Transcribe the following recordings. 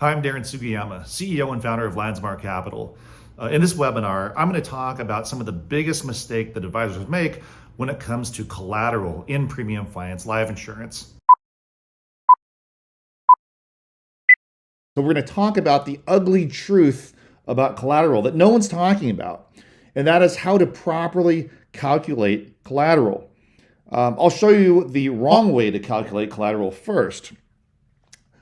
Hi, I'm Darren Sugiyama, CEO and founder of Landsmar Capital. In this webinar, I'm going to talk about some of the biggest mistakes that advisors make when it comes to collateral in premium finance life insurance. So we're going to talk about the ugly truth about collateral that no one's talking about, and that is how to properly calculate collateral. I'll show you the wrong way to calculate collateral first.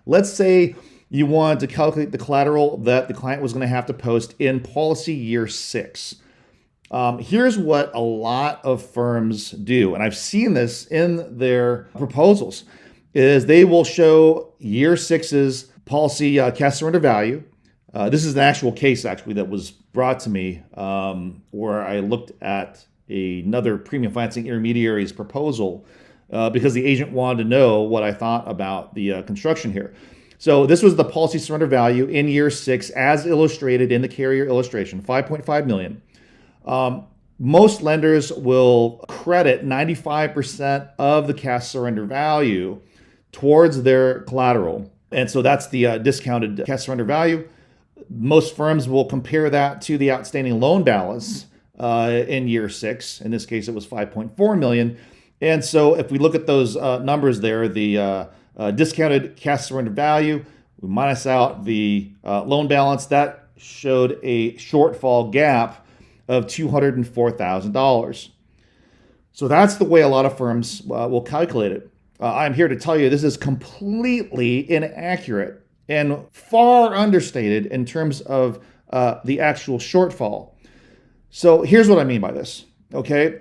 Let's say you want to calculate the collateral that the client was going to have to post in policy year 6. Here's what a lot of firms do, and I've seen this in their proposals, is they will show year 6's policy cash surrender value. This is an actual case, actually, that was brought to me where I looked at another premium financing intermediary's proposal because the agent wanted to know what I thought about the construction here. So this was the policy surrender value in year 6 as illustrated in the carrier illustration, $5.5 million. Most lenders will credit 95% of the cash surrender value towards their collateral. And so that's the discounted cash surrender value. Most firms will compare that to the outstanding loan balance in year 6. In this case, it was $5.4 million. And so if we look at those numbers there, the discounted cash surrender value, we minus out the loan balance, that showed a shortfall gap of $204,000. So that's the way a lot of firms will calculate it. I'm here to tell you this is completely inaccurate and far understated in terms of the actual shortfall. So here's what I mean by this, okay?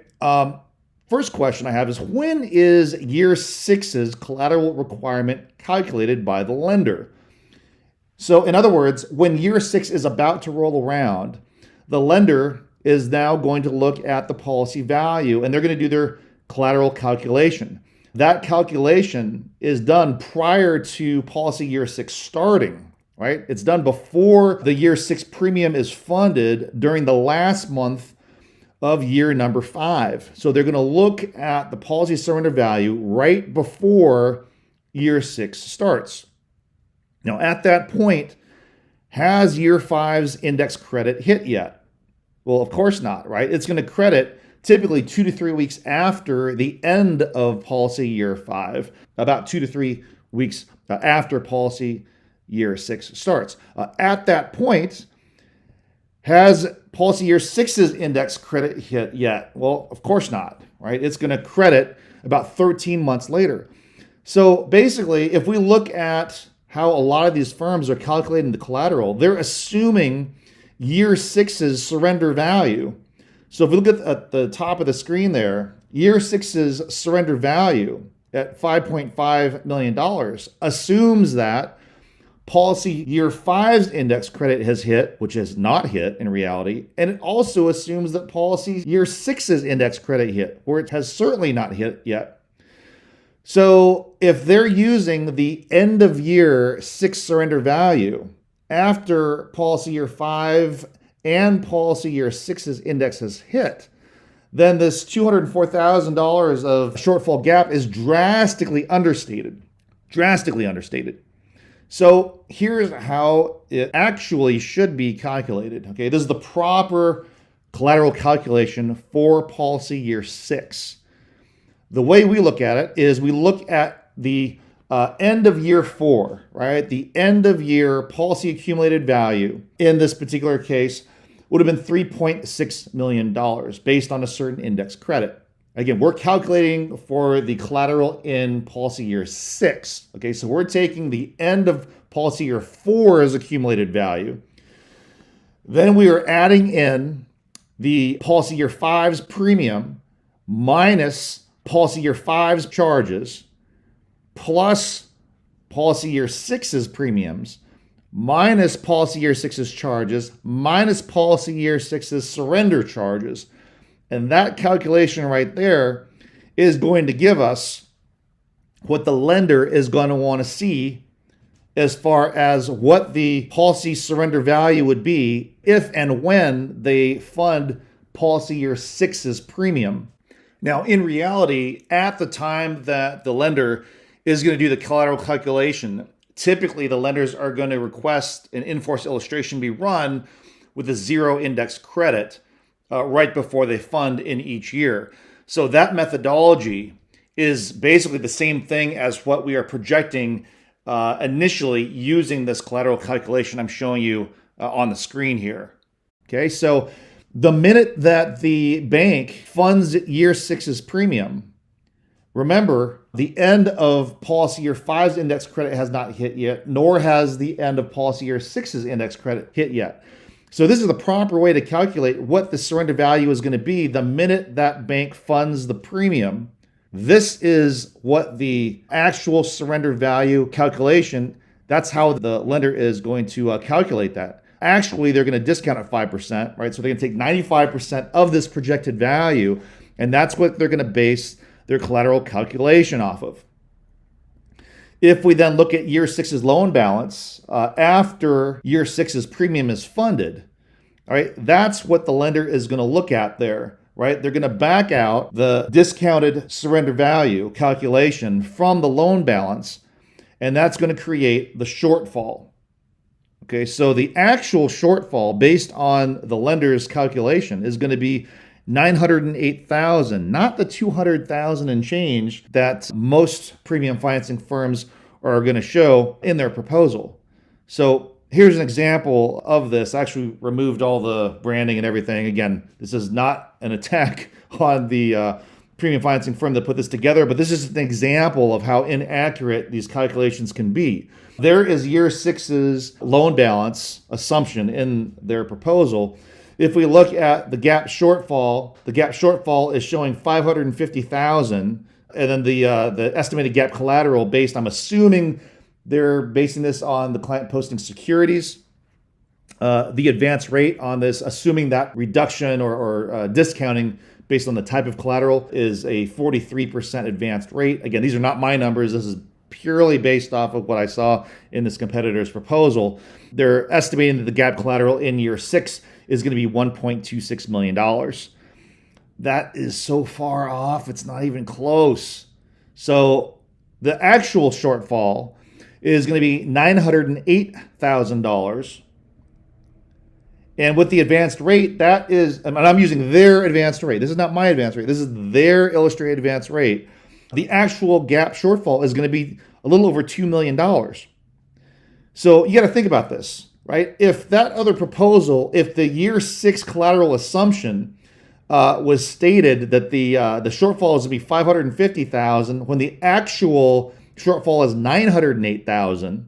First question I have is, when is year 6's collateral requirement calculated by the lender? So in other words, when year 6 is about to roll around, the lender is now going to look at the policy value and they're going to do their collateral calculation. That calculation is done prior to policy year 6 starting, right? It's done before the year 6 premium is funded during the last month of year number 5. So they're going to look at the policy surrender value right before year 6 starts. Now, at that point, has year 5's index credit hit yet? Well, of course not, right? It's going to credit typically 2 to 3 weeks after the end of policy year 5, about 2 to 3 weeks after policy year 6 starts. At that point, has policy year 6's index credit hit yet? Well, of course not, right? It's going to credit about 13 months later. So basically, if we look at how a lot of these firms are calculating the collateral, they're assuming year 6's surrender value. So if we look at the top of the screen there, year 6's surrender value at $5.5 million assumes that policy year 5's index credit has hit, which has not hit in reality, and it also assumes that policy year 6's index credit hit, where it has certainly not hit yet. So if they're using the end of year 6 surrender value after policy year 5 and policy year 6's index has hit, then this $204,000 of shortfall gap is drastically understated. Drastically understated. So here's how it actually should be calculated. Okay, this is the proper collateral calculation for policy year 6. The way we look at it is we look at the end of year 4, right? The end of year policy accumulated value in this particular case would have been $3.6 million based on a certain index credit. Again, we're calculating for the collateral in policy year 6. Okay, so we're taking the end of policy year 4's accumulated value. Then we are adding in the policy year 5's premium minus policy year 5's charges plus policy year 6's premiums minus policy year 6's charges minus policy year 6's surrender charges. And that calculation right there is going to give us what the lender is going to want to see as far as what the policy surrender value would be if and when they fund policy year 6's premium. Now, in reality, at the time that the lender is going to do the collateral calculation, typically the lenders are going to request an in-force illustration be run with a zero index credit right before they fund in each year. So that methodology is basically the same thing as what we are projecting initially using this collateral calculation I'm showing you on the screen here. Okay, so the minute that the bank funds year six's premium, remember, the end of policy year five's index credit has not hit yet, nor has the end of policy year six's index credit hit yet. So this is the proper way to calculate what the surrender value is going to be the minute that bank funds the premium. This is what the actual surrender value calculation, that's how the lender is going to calculate that. Actually, they're going to discount at 5%, right? So they're going to take 95% of this projected value, and that's what they're going to base their collateral calculation off of. If we then look at year six's loan balance, after year six's premium is funded, all right, that's what the lender is going to look at there, right? They're going to back out the discounted surrender value calculation from the loan balance, and that's going to create the shortfall. Okay, so the actual shortfall based on the lender's calculation is going to be $908,000, not the $200,000 and change that most premium financing firms are going to show in their proposal. So here's an example of this. I actually removed all the branding and everything. Again, this is not an attack on the premium financing firm that put this together, but this is an example of how inaccurate these calculations can be. There is year six's loan balance assumption in their proposal. If we look at the gap shortfall is showing $550,000, and then the estimated gap collateral based, I'm assuming they're basing this on the client posting securities. The advance rate on this, assuming that reduction or discounting based on the type of collateral is a 43% advanced rate. Again, these are not my numbers. This is purely based off of what I saw in this competitor's proposal. They're estimating that the gap collateral in year six is going to be $1.26 million. That is so far off, it's not even close. So the actual shortfall is going to be $908,000. And with the advanced rate, that is, and I'm using their advanced rate. This is not my advanced rate. This is their illustrated advanced rate. The actual gap shortfall is going to be a little over $2 million. So you got to think about this, right? If that other proposal, if the year six collateral assumption was stated that the shortfall is going to be $550,000 when the actual shortfall is $908,000,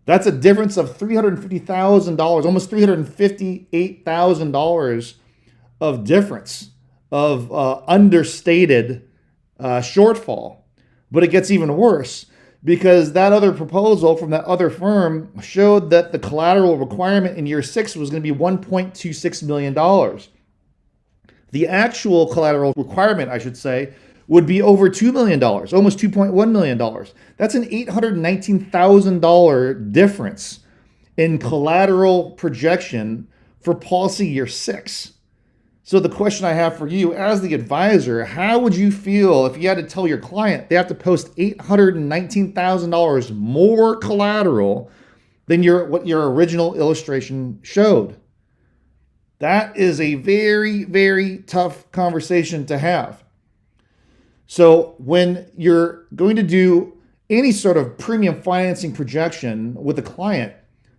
that's a difference of $350,000, almost $358,000 of difference of understated shortfall. But it gets even worse because that other proposal from that other firm showed that the collateral requirement in year six was going to be $1.26 million. The actual collateral requirement, I should say, would be over $2 million, almost $2.1 million. That's an $819,000 difference in collateral projection for policy year six. So the question I have for you as the advisor, how would you feel if you had to tell your client they have to post $819,000 more collateral than what your original illustration showed? That is a very, very tough conversation to have. So when you're going to do any sort of premium financing projection with a client,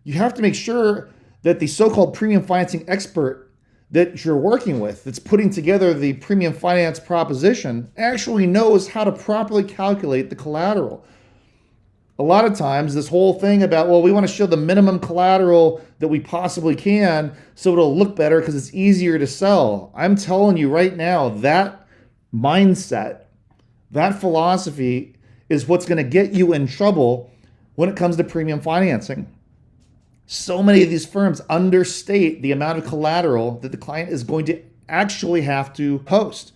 you have to make sure that the so-called premium financing expert that you're working with, that's putting together the premium finance proposition, actually knows how to properly calculate the collateral. A lot of times, this whole thing about, well, we want to show the minimum collateral that we possibly can so it'll look better because it's easier to sell. I'm telling you right now, that mindset, that philosophy is what's going to get you in trouble when it comes to premium financing. So many of these firms understate the amount of collateral that the client is going to actually have to post.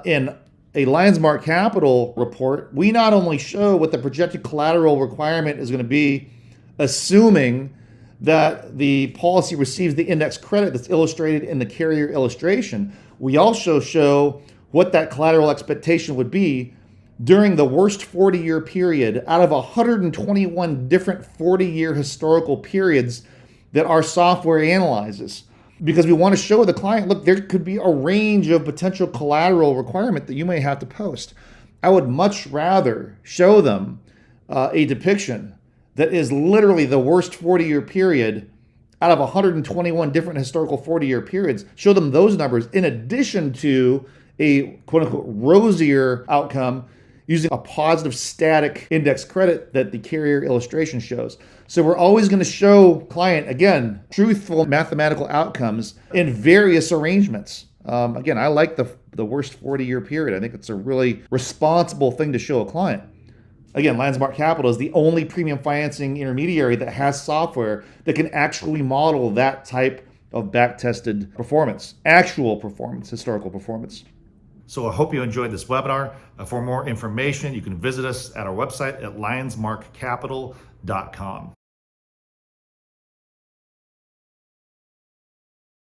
In a LionSmart Capital report, we not only show what the projected collateral requirement is going to be, assuming that the policy receives the index credit that's illustrated in the carrier illustration, we also show what that collateral expectation would be during the worst 40-year period out of 121 different 40-year historical periods that our software analyzes. Because we want to show the client, look, there could be a range of potential collateral requirement that you may have to post. I would much rather show them a depiction that is literally the worst 40-year period out of 121 different historical 40-year periods, show them those numbers in addition to a quote-unquote rosier outcome using a positive static index credit that the carrier illustration shows. So we're always going to show client, again, truthful mathematical outcomes in various arrangements. Again, I like the worst 40-year period. I think it's a really responsible thing to show a client. Again, Landsmark Capital is the only premium financing intermediary that has software that can actually model that type of back-tested performance, actual performance, historical performance. So I hope you enjoyed this webinar. For more information, you can visit us at our website at lionsmarkcapital.com.